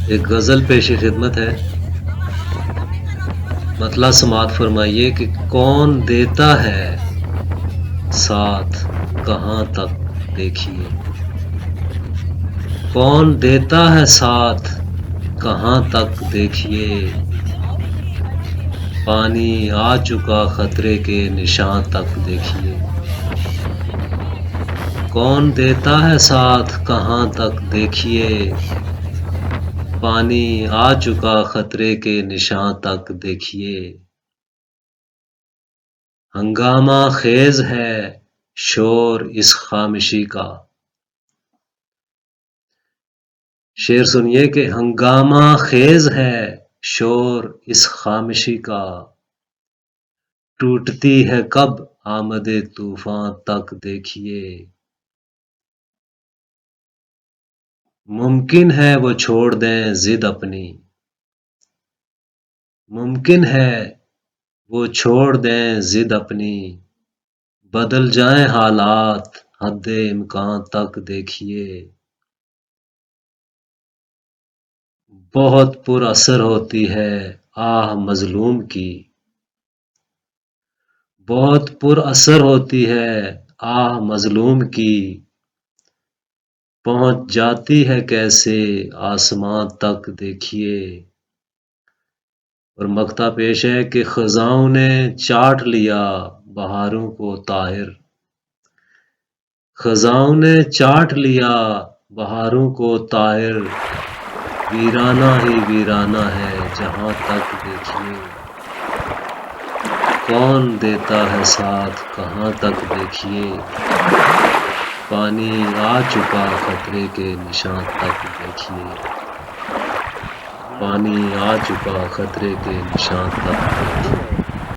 ایک غزل پیش خدمت ہے، مطلع سماعت فرمائیے کہ کون دیتا ہے ساتھ کہاں تک دیکھیے، کون دیتا ہے ساتھ کہاں تک دیکھیے، پانی آ چکا خطرے کے نشاں تک دیکھیے، کون دیتا ہے ساتھ کہاں تک دیکھیے، پانی آ چکا خطرے کے نشاں تک دیکھیے، ہنگامہ خیز ہے شور اس خامشی کا، شعر سنیے کہ ہنگامہ خیز ہے شور اس خامشی کا، ٹوٹتی ہے کب آمد طوفاں تک دیکھیے، ممکن ہے وہ چھوڑ دیں ضد اپنی، ممکن ہے وہ چھوڑ دیں ضد اپنی، بدل جائیں حالات حد امکان تک دیکھیے، بہت پر اثر ہوتی ہے آہ مظلوم کی، بہت پر اثر ہوتی ہے آہ مظلوم کی، پہنچ جاتی ہے کیسے آسماں تک دیکھیے، اور مقطع پیش ہے کہ خزاں نے چاٹ لیا بہاروں کو طاہر، خزاں نے چاٹ لیا بہاروں کو طاہر، ویرانہ ہی ویرانہ ہے جہاں تک دیکھیے، کون دیتا ہے ساتھ کہاں تک دیکھیے، پانی آ چکا خطرے کے نشاں تک دیکھیے، پانی آ چکا خطرے کے نشاں تک دیکھیے۔